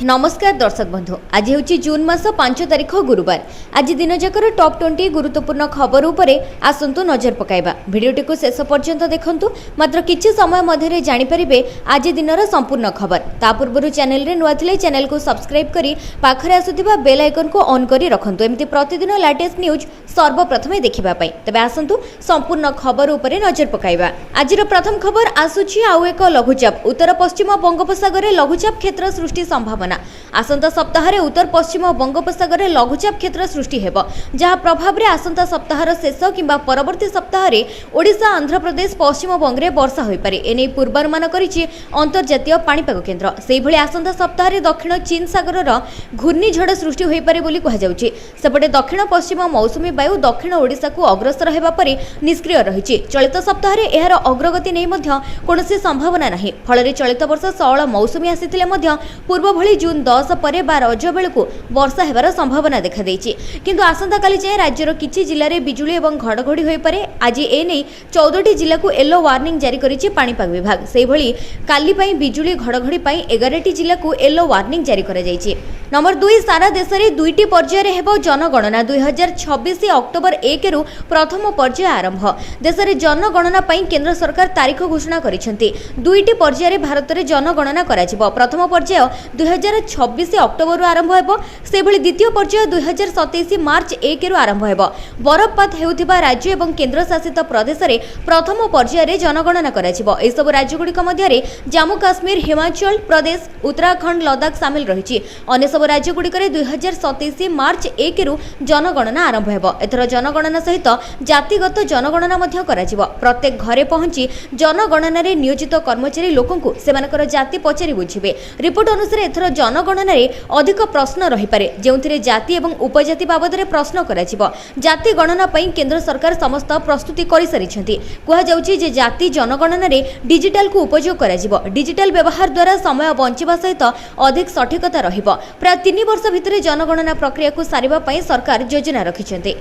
नमस्कार दर्शक बंधु, आज हूँ जून मास 5 तारिख गुरुवार। आज दिन जाकर टॉप 20 गुरुत्वपूर्ण खबर उपरे आसंतु नजर पकाइबा। भिडियोटी को शेष पर्यंत देखंतु, मात्र किछि समय मध्यरे जानि परिबे आज दिनर संपूर्ण खबर। ता पूर्व चैनल रे नुआ थिले चैनल को सब्सक्राइब करी पाखरे आसुथिबा बेल आइकन को ऑन करी रखंतु, एमति प्रतिदिन लेटेस्ट न्यूज सर्वप्रथमे देखिबा पई। तबे आसंतु संपूर्ण खबर उपरे नजर पकाइबा। आजिर प्रथम खबर आसुछि आउ एक लघुचाप। उत्तर पश्चिम बंगोपसागर रे लघुचाप क्षेत्र सृष्टि संभावना। आसंता सप्ताह रे उत्तर पश्चिम बंगोपसागर रे लघुचाप क्षेत्र सृष्टि हेबो, जहा प्रभाव रे आसंता सप्ताहर शेष किंबा परवर्ती सप्ताह रे ओडिशा, आंध्र प्रदेश, पश्चिम बंग रे वर्षा होई पारे। एनै पूर्वानुमान करिछि अंतर्जातीय पाणीपाग केन्द्र। सेहि भली आसंता सप्ताह रे दक्षिण चीन सागर रो घूर्णिझड़ सृष्टि होई पारे बोली कहा जाउछि। सेपटे दक्षिण पश्चिम मौसुमी वायु दक्षिण ओडिशा को अग्रसर हेबा परे निष्क्रिय रहिछि। चलित सप्ताह रे एहार अग्रगति नै मध्य कोनोसी संभावना नाही। फଳରେ चलित वर्ष सअळ मौसुमी आसीथिले मध्य पूर्व भली जून 10 पर 12 रज बेलू वर्षा हेबार संभावना देखा देइछि। किंतु आसंता काली जाय राज्यर किछि जिल्ला रे बिजुली एवं घड़घड़ी होई पारे। आज एनै 14टी जिल्ला को येलो वार्निंग जारी करिछि पाणीपाग विभाग। सेहि भली काली पई बिजुली घड़घड़ी पई 11टी जिल्ला को येलो वार्निंग जारी करा जाइछि। नंबर 2, सारा देश रे 2टी पर्याय रे हेबो जनगणना। 2026 अक्टोबर 1 रु प्रथम पर्याय आरंभ। देश रे जनगणना पई केंद्र सरकार तारीख घोषणा करिसेंती। 2टी पर्याय रे भारत रे जनगणना कराजिबो। प्रथम पर्याय 2026 अक्टोबर आरंभ हेबो। से भली द्वितीय पर्याय 2027 मार्च 1 रु आरंभ हेबो। बरफपात हेउथिबा राज्य एवं केंद्र शासित प्रदेश रे प्रथम पर्याय रे जनगणना कराजिबो। ए सब राज्य गुडी मध्य रे जम्मू काश्मीर, हिमाचल प्रदेश, उत्तराखंड, लद्दाख शामिल रहिछि। अन्य सब राज्य गुडी करे 2027 मार्च 1 रु जनगणना आरंभ हेबो। एथर जनगणना सहित जातिगत जनगणना मध्य कराजिबो। प्रत्येक घरे पहुंची जनगणना रे नियोजित कर्मचारी लोकंकु सेमानकर जाति पचारि बुझिबे। रिपोर्ट अनुसार एथर जनगणना रे अधिक प्रश्न रहि पारे, जेउथिरे जाति एवं उपजाति बाबद रे प्रश्न कराजिबो। जाति गणना पई केंद्र सरकार समस्त प्रस्तुति करि सारिछन्ती। कुहा जाउछि जे जाति जनगणना रे डिजिटल को उपयोग कराजिबो। डिजिटल व्यवहार द्वारा समय बंचिबा सहित अधिक सठिकता रहिबो। प्राय 3 वर्ष भितरे जनगणना प्रक्रिया को सारिबा पई सरकार योजना रखिछन्ती।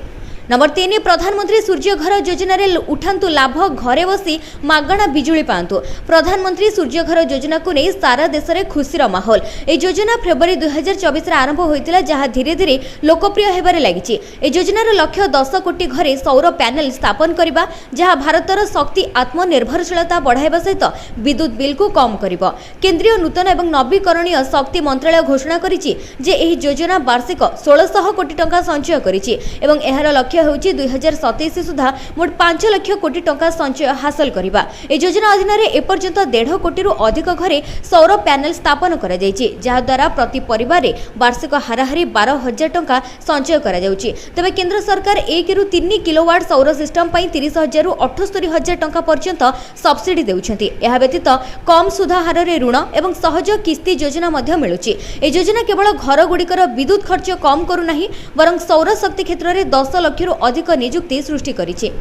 नंबर 3, प्रधानमंत्री सूर्य घर योजना रे उठांतु लाभ, घरे बसी मागणा बिजुली पांतु। प्रधानमंत्री सूर्य घर योजना को नहीं सारा देश में खुशीर माहौल। ए योजना फेब्रुआरी 2024 आरंभ होइतिला, जहां धीरे धीरे लोकप्रिय हेबारे लागिछि। ए योजनार लक्ष्य 10 कोटी घरे सौर पैनल स्थापन करिबा, जहां भारतर शक्ति आत्मनिर्भरशीलता बढ़ाइबा सहित विद्युत बिल को कम करिबो। केंद्रीय नूतन एवं नवीकरणीय शक्ति मंत्रालय घोषणा करिछि जे एही योजना वार्षिक 1600 कोटी टंका संचय करिछि एवं एहार लक्ष्य होउछि 2027 सुधा मोट 5 लाख कोटी टंका संचय हासिल करिबा। ए योजना अधीन रे एपर्यंत 1.5 कोटी रु अधिक घरे सौर पैनल स्थापन करा जायछि, जहा द्वारा प्रति परिवार रे वार्षिक हाराहारी 12,000 टंका संचय करा जाउछि। तबे केंद्र सरकार 1 रु 3 किलोवाट सौर सिस्टम पई 30,000 रु 78,000 टंका पर्यंत सब्सिडी देउछन्ति। एहा व्यतीत कम सुधा हार रे ऋण एवं सहज किस्ती योजना मध्य मिलुछि। ए योजना केवल घर गुडिकर विद्युत खर्च कम करू नाही, बरं सौर शक्ति क्षेत्र रे 10 लाख अधिक नियुक्ति सृष्टि करिछि।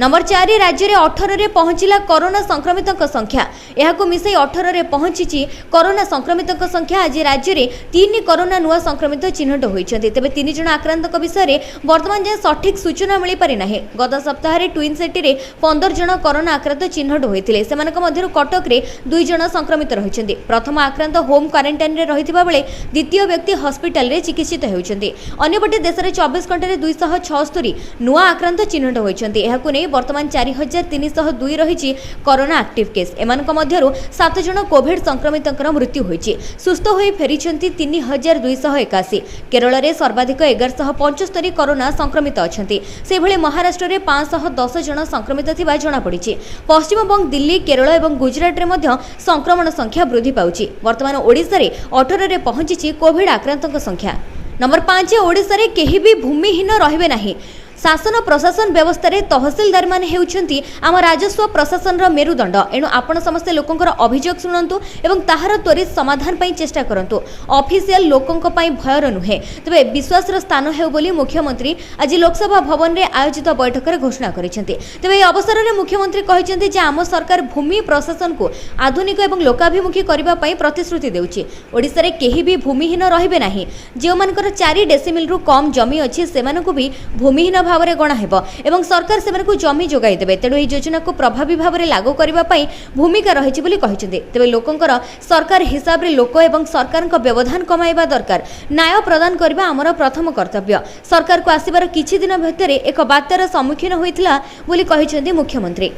नंबर 4, राज्य में 18 रे पहुंचला कोरोना संक्रमितों संख्या। यहां मिसई 18 रे पहुंची कोरोना संक्रमितों संख्या। आज राज्य में 3 कोरोना नुआ संक्रमित चिन्हट होइछन्ति। तेबे 3 जण आक्रांतक विषय रे वर्तमान जे सठिक सूचना मिली पारि नाही। गत सप्ताह रे ट्विन सिटी रे 15 जण कोरोना आक्रांत चिन्हट होइथिले। सेमानक मध्यरु कटक रे 2 जण संक्रमित रहिछन्ति। प्रथम आक्रांत होम क्वारंटाइन रे रहिथिबा बेले द्वितीय व्यक्ति हॉस्पिटल रे चिकित्सित हेउछन्ति। अन्यपटे देश रे 24 घंटा रे 276 नुआ आक्रांत चिन्हट होइछन्ति। एहाकु नै वर्तमान 4302 रही कोरोना एक्टिव केस। एमानक मध्यरु 7 जण कोविड संक्रमितंकर मृत्यु होईछि। सुस्थ होई फेरिछन्ति 3281। केरल रे सर्वाधिक 1175 कोरोना संक्रमित अछन्ति। से भली महाराष्ट्र रे 510 जण संक्रमित थिबा जणा पड़िछि। पश्चिम बंग, दिल्ली, केरल एवं गुजरात रे मध्य संक्रमण संख्या वृद्धि पाउछि। वर्तमान ओडिसा रे 18 रे पहुंची कोविड आक्रांतक संख्या। नंबर 5, ओडिसा रे केही भी भूमिहीन रहिबे नाही। शासन प्रशासन व्यवस्था रे तहसीलदार माने हेउछन्ति आम राजस्व प्रशासन रो मेरुदंड। एणु आपण समस्त लोकंकर अभियोग सुनंतु एवं ताहार त्वरित समाधान पई चेष्टा करंतु। ऑफिशियल लोकंक पई भयर नुहे, तबे विश्वास रो स्थान हेउ बोली मुख्यमंत्री आज लोकसभा भवन रे आयोजित बैठक रे घोषणा करिसेंति। तबे ए अवसर रे मुख्यमंत्री कहिसेंति जे आम सरकार भूमि प्रशासन को आधुनिक एवं लोकाभिमुखी करिबा पई प्रतिश्रुति देउछि। ओडिसा रे केही भी भूमिहीन रहिबे नाही। जे मानकर 4 डेसिमिल रु कम जमी अछि सेमानकु भी भूमिहीन भाव में गणा हेब एवं सरकार से जमी जोगाई देवे। तेणु यह योजना को प्रभावी भाव में लागू करने भूमिका रही तेज लोकंर सरकार हिसाब से लोक एवं सरकार व्यवधान कमाइबा दरकार। न्याय प्रदान करने आमर प्रथम कर्तव्य। सरकार को आसबार किछि दिन भितर एक बात्यार सम्मुखीन होइथिला बोली कहिसेंती मुख्यमंत्री।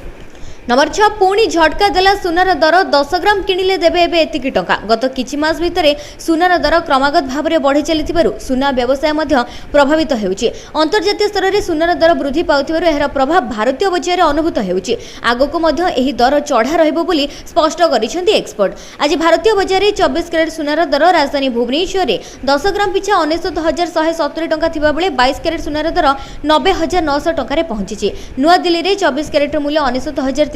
नंबर 6 पुणी झटका देला सुनार दर 10 ग्राम किणिले देबे एबे एतिकी टंका। गत किछि मास भितरे सुनार दर क्रमागत भाव में बढ़ी चलिथिबारु सुना व्यवसाय मध्य प्रभावित हेउछि। अंतर्जातीय स्तर में सुनार दर वृद्धि पाउथिबारु एहर प्रभाव भारतीय बजार अनुभूत हेउछि। आगको मध्य एही दर चढ़ा रहिबो बोली स्पष्ट करिसेंती एक्सपर्ट। आज भारतीय बजार में 24 कैरेट सुनार दर राजधानी भुवनेश्वर में 10 ग्राम पिछा 69,170 टंका थिबा बेले 22 कैरेट सुनार दर 90,900 टंका पहुंची। नुआ दिल्ली में 24 कैरेट मूल्य 69,320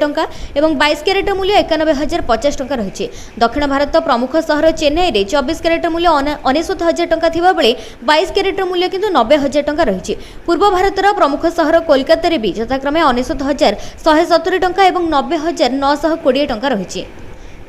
टंका एवं 22 कैरेट मूल्य 91,050 टंका रही। दक्षिण भारत प्रमुख सहर चेन्नई में 24 कैरेट मूल्य 69,000 टंका थिबा बेले 22 कैरेट मूल्य किंतु 90,000 टंका रही। पूर्व भारतर प्रमुख सहर कोलकाता भी यथाक्रमे 69,170 टंका एवं 90,920 टंका रही।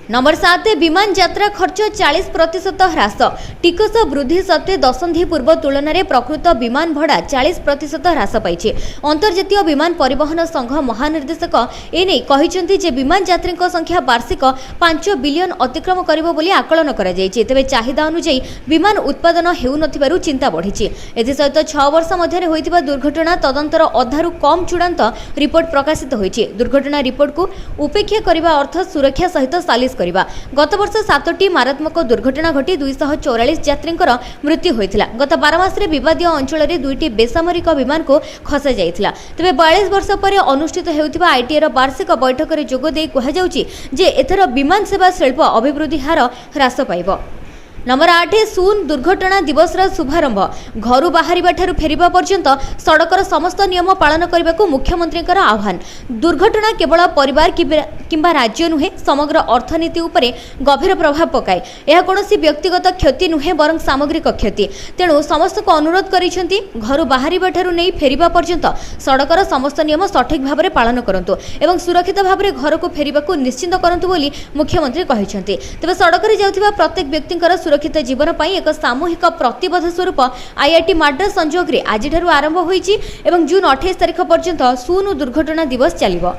नंबर 7 विमान यात्रा खर्च 40% ह्रास। टिकस वृद्धि सत्वे दशंधि पूर्व तुलन में प्रकृत विमान भड़ा 40% ह्रास पाई। अंतर्जातीय विमान परिवहन संघ महानिर्देशक एने कहिसेंती जे विमान यात्री संख्या वार्षिक 5 बिलियन अतिक्रम करिबो बोली आकलन करा जायछि। तेबे चाहिदा अनुसार विमान उत्पादन हेउ नथिबारु चिंता बढ़िछि। एथि सहित 6 वर्ष मध्यरे होइतिबा दुर्घटना तदंतर अधारु कम चूड़ांत रिपोर्ट प्रकाशित होइछि। दुर्घटना रिपोर्ट को उपेक्षा करिबा अर्थ सुरक्षा सहित सालिस करबा। गत वर्ष 7टी मारात्मक दुर्घटना घटी 244 यात्रींकर मृत्यु होइथिला। गत 12 मास रे विवादीय अंचल रे 2टी बेसामरिक विमान को खसा जाइथिला। तबे 42 वर्ष पर अनुष्ठित हेउथिबा आईटीए रो वार्षिक बैठक रे जोग देई कहा जाउची जे एथर विमान सेवा शिल्प अभिवृद्धि हार ह्रास पाइबो। नंबर 8 सुन दुर्घटना दिवस शुभारंभ। घर बाहर फेरिबा पर्यंत सड़कर समस्त नियम पालन करने को मुख्यमंत्री आह्वान। दुर्घटना केवल परिवार किंबा राज्य नुहे समग्र अर्थनीति उपरे गभीर प्रभाव पकाए। यह कोनोसी व्यक्तिगत क्षति नुहे बरं सामग्रिक क्षति। तेणु समस्त को अनुरोध करिसेंती घर बाहर नहीं फेरिबा पर्यंत सड़कर समस्त नियम सठिक भाव में पालन करंतु एवं सुरक्षित भाव में घर को फेरिबा को निश्चिंत करंतु बोली मुख्यमंत्री कहिसेंती। तबे सड़क रे जाउथिबा प्रत्येक व्यक्तिंकर सुरक्षित जीवन पर एक सामूहिक प्रतिबद्ध स्वरूप आईआईटी माड्रास संयोग में आज आरंभ होइछि एवं जून 28 तारिख पर्यंत सुन दुर्घटना दिवस चलिबो।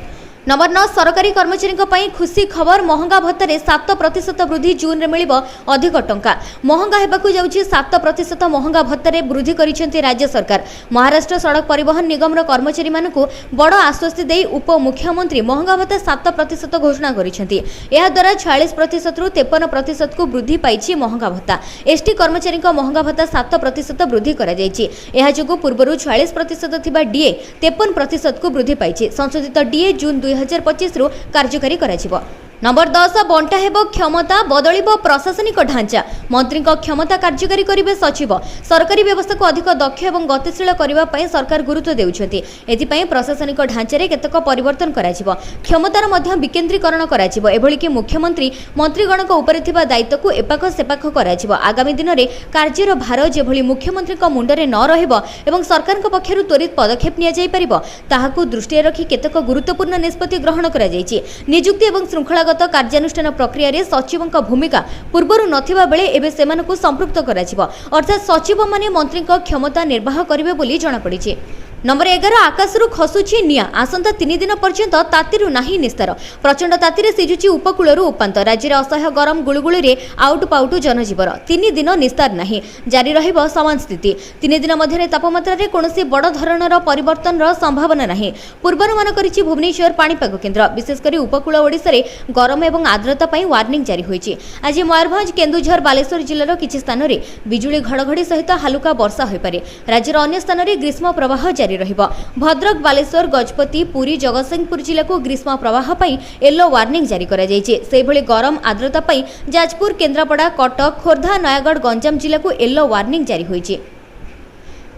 नंबर 9 सरकारी कर्मचारी खुशी खबर। महंगा भत्ता 7% वृद्धि जून में मिलिबो अधिक टंका। महंगा हेबाकु जाउछि 7% महंगा भत्ता वृद्धि करिसेंती राज्य सरकार। महाराष्ट्र सड़क परिवहन निगम कर्मचारी मानकु बड़ आश्वस्ति देई उप मुख्यमंत्री महंगा भत्ता 7% घोषणा करिसेंती। एहा द्वारा 46% रु 53% को वृद्धि पाइछि महंगा भत्ता। एसटी कर्मचारी महंगा भत्ता 7% वृद्धि करा जाइछि। एहा जोगु पूर्वरु 46% थिबा डीए 53% को वृद्धि पाइछि। संशोधित डीए जून 2025 रु कार्यकारी कराजिबो। नंबर 10 बंटा हेबो क्षमता बदलिबो प्रशासनिक ढांचा। मंत्री क्षमता कार्यकारी करिवे सचिव। सरकारी व्यवस्था को अधिक दक्ष एवं गतिशील करबा पई सरकार गुरुत्व देउछथि। एथि पई प्रशासनिक ढांचा रे केतक परिवर्तन कराजिबो। क्षमतार मध्य विकेंद्रीकरण कराजिबो। एभली कि मुख्यमंत्री मंत्रीगण को ऊपर थिबा दायित्व को एपाख सेपाख कराजिबो। आगामी दिन रे कार्यर भार जेभली मुख्यमंत्री मुंडरे न रहिबो एवं सरकार पक्षरु त्वरित पदक्षेप निया जाई परिबो ताहाकु दृष्टि रखि केतक गुरुत्वपूर्ण निष्पत्ति ग्रहण करा जायछि। नियुक्ति एवं श्रृंखला कार्यानुष्ठान प्रक्रिया रे सचिवों भूमिका पूर्वर नथिबा बेले एबे सेमानकु संपृक्त कराजिबो। अर्थात सचिव माने मंत्री क्षमता निर्वाह करिवे बोली जणा पड़िछि। नंबर 11 आकाशरू खसुछि निया। आसंता 3 दिन पर्यंत तातीरु नाही निस्तार। प्रचंड तातीरे सिजुछि उपकूलरू उपांत। राज्य में असह्य गरम गुळुगुळी रे आउट पाउटु जनजीवन। 3 दिन निस्तार नाही। जारी रहिबो समान स्थिति। 3 दिन मध्य तापमात्रा रे कोनोसी बड़ धरणर परिवर्तन संभावना नाही। पूर्वानुमान करिछि भुवनेश्वर पाणीपाग केन्द्र। विशेषकर उपकूल ओडिशा रे गरम एवं आर्द्रता पई वार्निंग जारी होइछि। आज मयूरभंज केन्दुझर बालेश्वर जिल्लार किछि स्थान रे बिजुली घड़घड़ी सहित हालुका वर्षा होई पारे। राज्यर अन्य स्थान रे ग्रीष्म प्रवाह जारी रहिबो। भद्रक बालेश्वर गजपति पुरी जगतसिंहपुर जिला को ग्रीष्म प्रवाह पई येलो वार्निंग जारी करा जायछि। सेहि भली गरम आर्द्रता पई जाजपुर केन्द्रापड़ा कटक खोर्धा नयागढ़ गंजाम जिला को येलो वार्निंग जारी होइछि।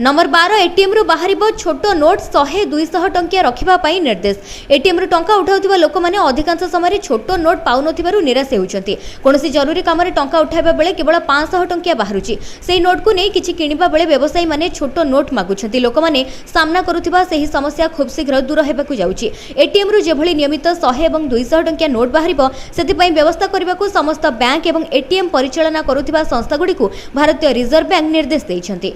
नंबर 12 एटीएम रु बाहरिबो छोट नोट 100-200 टंकिया रखिबा पई निर्देश। एटीएम रु टंका उठाउथिबा लोक माने अधिकांश समय छोट नोट पाउ नथिबारु निराश हेउचंती। कोनोसी जरूरी काम रे टंका उठाइबा बेले केवल 500 टंकिया बाहरुची। सेही नोट को नै किछि किनिबा बेले व्यवसायी माने छोट नोट मागुछंती। लोक माने सामना करूथिबा सेही समस्या खूब शीघ्र दूर हेबाकु जाउची। एटीएम रु जेभली नियमित 100 एवं 200 टंकिया नोट बाहरिबो सेति पई व्यवस्था करबाकु समस्त बैंक एवं एटीएम परिचालना करूथिबा संस्था गुडी को भारतीय रिजर्व बैंक निर्देश दैछंती।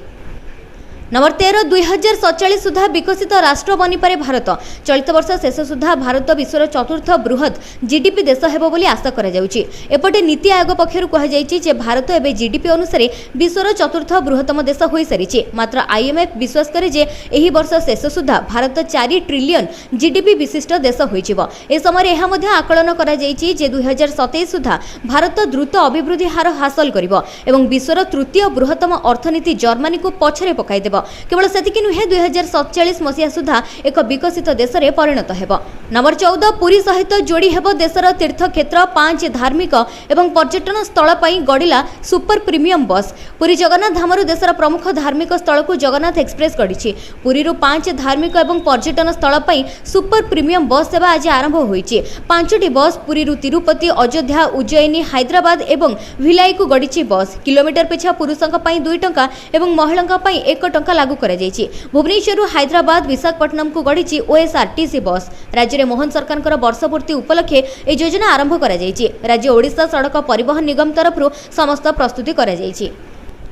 नंबर 13 2047 सुधा विकसित राष्ट्र बनिपारे भारत। चलित वर्ष शेष सुधा भारत विश्वर चतुर्थ बृहत जीडीपी देश हेबो बोली आशा करा जाउची। एपटे नीति आयोग पक्षरु कहा जायछि जे भारत एबे जीडीपी अनुसार विश्वर चतुर्थ बृहत्तम देश होई सारिछि। मात्र आईएमएफ विश्वास करे जे एही वर्ष शेष सुधा भारत 4 ट्रिलियन जीडीपी विशिष्ट देश होइजिबो। ए समय एहा मध्ये आकलन करा जायछि जे 2027 सुधा भारत द्रुत अभिवृद्धि हार हासिल करिवो एवं विश्वर तृतीय बृहत्तम अर्थनीति जर्मनी को पछरे पकाई देबो। केवल सेतिकि नुहे 2047 मसिया सुधा एक विकसित देश रे परिणत हेबो। नंबर 14 पुरी सहित जोड़ी हेबो देशर तीर्थ क्षेत्र 5 धार्मिक एवं पर्यटन स्थल पई गडिला सुपर प्रीमियम बस। पुरी जगन्नाथ धामरु देशर प्रमुख धार्मिक स्थल को जगन्नाथ एक्सप्रेस गडिछि। पुरी रु 5 धार्मिक एवं पर्यटन स्थल पई सुपर प्रीमियम बस सेवा आज आरंभ होईछि। 5टी बस पुरी रु तिरुपति, अयोध्या, उज्जयिनी, हैदराबाद एवं भिलाई को गडिछि बस। किलोमीटर पिछा पुरुषक पई 2 टंका एवं महिलांक पई 1 टंका लागू करा जायछि। भुवनेश्वर हैदराबाद विशाखापट्टनम को गडिछि ओएसआरटीसी बस। राज्य रे मोहन सरकारकर वर्षपूर्ति उपलक्षे ए योजना आरंभ करा जायछि। राज्य ओडिशा सड़क परिवहन निगम तरफरु समस्त प्रस्तुति करा जायछि।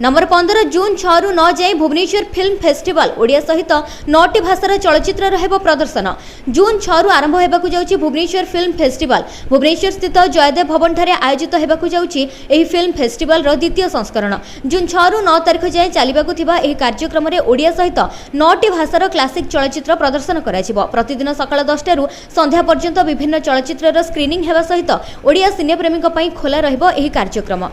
नंबर 15 जून 6 रु 9 जाए भुवनेश्वर फिल्म फेस्टिवल ओडिया सहित 9टी भाषार चलचित्र रहबो प्रदर्शन। जून 6 रु आरंभ हेबाकु जाउछि भुवनेश्वर फिल्म फेस्टिवल। भुवनेश्वर स्थित जयदेव भवन ठारे आयोजित हेबाकु जाउछि एही फिल्म फेस्टिवल रो द्वितीय संस्करण। जून 6 रु 9 तारिख जाए चालिबाकु थिबा एही कार्यक्रम रे ओडिया सहित 9टी भाषार क्लासिक चलचित्र प्रदर्शन कराजिबो। प्रतिदिन सकाळ 10टा रु संध्या पर्यंत विभिन्न चलचित्रर स्क्रीनिंग हेबा सहित ओडिया सिने प्रेमीक पई खोला रहबो एही कार्यक्रम।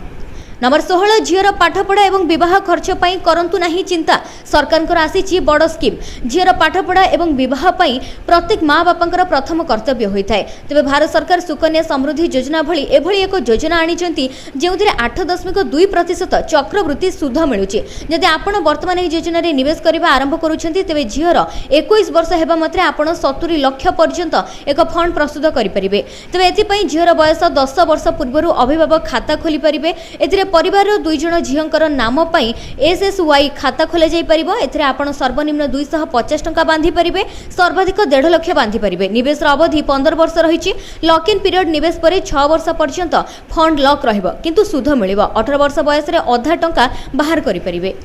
नंबर 16 झीर पाठपढ़ा एवं विवाह खर्च पाई करंतु नहीं चिंता सरकार आसी बड़ स्कीम। झीर पाठपढ़ा एवं विवाह पाई प्रत्येक माँ बापांकर प्रथम कर्तव्य होता है। तेबे भारत सरकार सुकन्या समृद्धि योजना भली एभली एक योजना आनिचंती जेउथिरे 8.2% चक्रवृत्ति सुध मिलुची। जदि आपण वर्तमान एही योजना रे निवेश करबा आरंभ करूछंती तेबे झीर 21 वर्ष हेबा मात्रे आपण 70 लाख पर्यंत एक फंड प्रस्तुत करि परिबे। तेबे एथि पई झीर बयस 10 वर्ष पूर्वरु अभिभावक खाता खोली परिबे। एथिरे परिवार 2 जण झींकर नाम पई एसएसवाई खाता खोला जाई परिबो। एथिरे आपण सर्वनिम्न 250 टंका बांधी परिबे, सर्वाधिक 1.5 लाख बांधी परिबे। निवेश अवधि 15 वर्ष रहिछि। लॉक इन पीरियड निवेश परे 6 वर्ष पर्यंत फंड लॉक रहिबो किंतु सुध मिलिबो। 18 वर्ष बयस रे अधा टंका बाहर करि परिबे।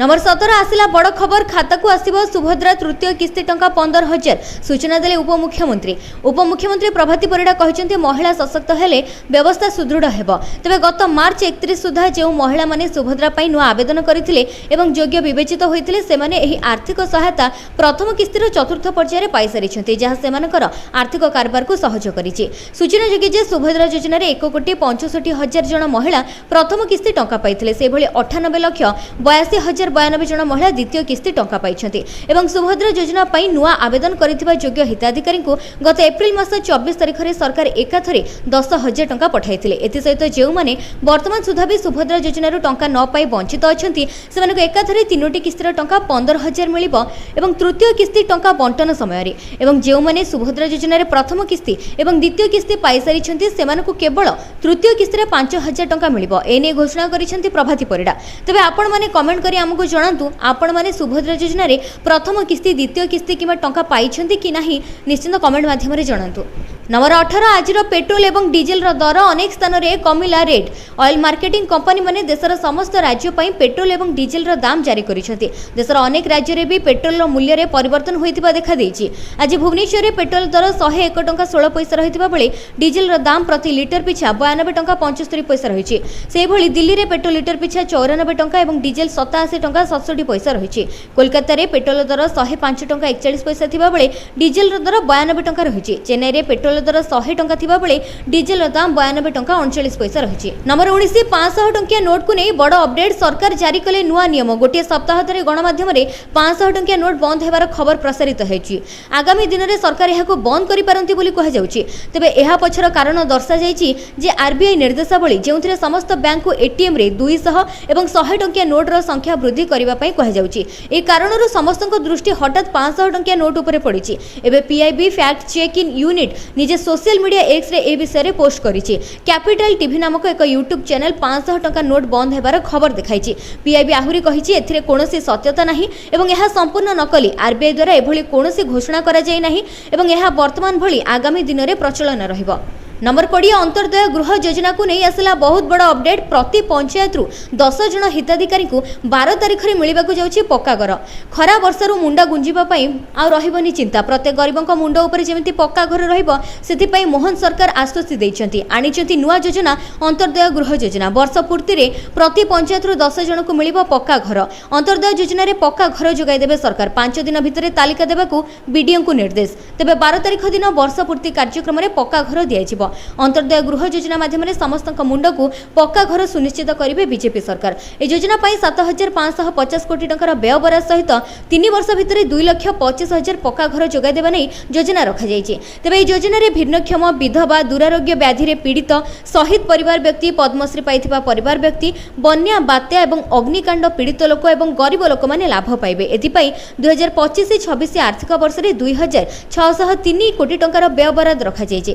नंबर 17 आसिला बड़ खबर खाता को आसीबो सुभद्रा तृतीय किस्ती टंका 15,000 सूचना देले उपमुख्यमंत्री प्रभाती परिडा कहिसेंती महिला सशक्त हेले व्यवस्था सुदृढ़ हेबो। तबे गत मार्च 31 सुधा जे महिला माने सुभद्रा पई नुआ आवेदन करिथिले एवं योग्य विवेचित होइथिले सेमाने एही आर्थिक सहायता प्रथम किस्तीर चतुर्थ पर्याय रे पाई सारिछंती जहा सेमानकर आर्थिक कारबार को सहज करिछि। सूचना जोगे जे सुभद्रा योजना रे 1,65,00,000 जन महिला प्रथम किस्ती टंका पाइथिले। से भली 98,82,092 जन महिला द्वितीय किस्ती टंका पाइछंती एवं सुभद्रा योजना पई नुआ आवेदन करिथिबा योग्य हिताधिकारी को गत एप्रिल मास 24 तारिख रे सरकार एकाथरे 10,000 टंका पठाइथिले। एथि सहित जेउ माने वर्तमान सुधा भी सुभद्रा योजना रो टंका न पाई वंचित अछंती सेमानक एकाथरे 3टी किस्तीर टंका 15,000 मिलिबो एवं तृतीय किस्ती टंका बंटन समय रे एवं जेउ माने सुभद्रा योजना रे प्रथम किस्ती एवं द्वितीय किस्ती पाई सारिछंती सेमानक केवल तृतीय किस्ती रे 5,000 टंका मिलिबो। एने घोषणा करिसंती प्रभाती परिडा। तबे आपण माने कमेंट करी हमकु जणांतु आपण माने सुभद्रा योजना रे प्रथम किस्ती द्वितीय किस्ती किमा टंका पाइछंती कि नाही निश्चित कमेंट माध्यम रे जणांतु। नंबर 18 आज पेट्रोल एवं डीजेल दर अनेक स्थान रे कमिला रेट। ऑयल मार्केटिंग कंपनी माने देशर समस्त राज्य पई पेट्रोल एवं डीजेल दाम जारी करिसंती। देशर अनेक राज्य रे भी पेट्रोल मूल्य रे परिवर्तन होइतिबा देखा देइछि। आज भुवनेश्वर रे पेट्रोल दर 101 टंका 16 पैसा रहितिबा बेले डीजेल दाम प्रति लिटर पिछा 92 टंका 75 पैसा रहिछि। सेहि भली दिल्ली रे पेट्रोल लिटर पिछा 94 टंका एवं डीजेल 87 टंका 67 पैसा रहिछि। कोलकाता रे पेट्रोल दर 105 टंका 41 पैसा थिबा बेले डीजेल दर 92 टंका रहिछि। चेन्नई रे पेट्रोल दर 100 टंका थिबा बेले डीजेल दाम 92 टंका 39 पैसा रहिछि। नंबर 19 500 टंकिया नोट को नै बड़ अपडेट। सरकार जारी कले नुआ नियम। गोटे सप्ताह धरे गणमाध्यम रे 500 टंकिया नोट बंद हेबार खबर प्रसारित हेछि। आगामी दिन रे सरकार एहाको बंद करि पारंती बोली कहा जाउछि। तबे एहा पछर कारण दर्शा जाइछि जे आरबीआई निर्देशावली जेउथिरे समस्त बैंक को एटीएम रे 200 एवं 100 टंकिया नोट रो संख्या वृद्धि करिबा पई कहा जाउछि। ए कारणरो समस्तक दृष्टि हठात 500 टंकिया नोट उपरे पड़िछि। एबे PIB fact check in unit निजे सोशल मीडिया एक्स रे ए विषय रे पोस्ट करिछि। कैपिटल टीवी नामक एक यूट्यूब चैनल 500 टंका नोट बंद हेबार खबर देखाइछि। पीआईबी आहुरी कहिछि एथिरे कोनोसी सत्यता नाही एवं एहा संपूर्ण नकली। आरबीआई द्वारा एभली कोनोसी घोषणा करा जाय नाही एवं एहा वर्तमान भली आगामी दिन रे प्रचलन रहिबो। नंबर 20 अंत्योदय गृह योजना को नहीं आसला बहुत बड़ अपडेट। प्रति पंचायत रु 10 जन हिताधिकारी को 12 तारिख में मिलवाक जाउछि पक्का घर। खरा वर्षार मुंडा गुंजिबा पई आ रहिबनी चिंता। प्रत्येक गरीबों मुंड उपर जेमिति पक्का घर रहिबो सेति मोहन सरकार आश्वस्ति दैछन्ति। आनिछन्ति नुआ योजना अंत्योदय गृह योजना। वर्ष पूर्ति रे प्रति पंचायत रु 10 जन को मिलिबो पक्का घर। अंत्योदय योजना रे पक्का घर जोगाई देबे सरकार। 5 दिन भितर तालिका देबाकू बीडीओ को निर्देश। तेबे 12 तारिख दिन वर्ष पूर्ति कार्यक्रम रे पक्का घर दियाजिबो। अंत्योदय गृह योजना माध्यम समस्त मुंड को पक्का घर सुनिश्चित करेंगे बीजेपी सरकार। यह योजना 7,550 कोटी टंकार व्यय बराद सहित 3 वर्ष भितर 2,25,000 पक्का घर जोगाई देवा नहीं योजना रखाई। तेज यह योजन भिन्नक्षम विधवा दुरारोग्य व्याधि पीड़ित शहीद परिवार व्यक्ति पद्मश्री पाइथिबा परिवार व्यक्ति बन्या बात्या और अग्निकांड पीड़ित लोक और गरीब लोक मैंने लाभ पाइबे। एथिपाई 2025-26 आर्थिक वर्ष में 2,603 कोटी टंकार व्यय बराद रखाई। तेज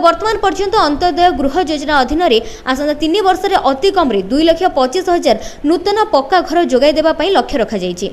वर्तमान पर्यंत अंत्योदय गृह योजना अधीन आसंता 3 वर्ष अति कम 2,25,000 नूतन पक्का घर जोगाई देबा पई लक्ष्य रखा जायछि।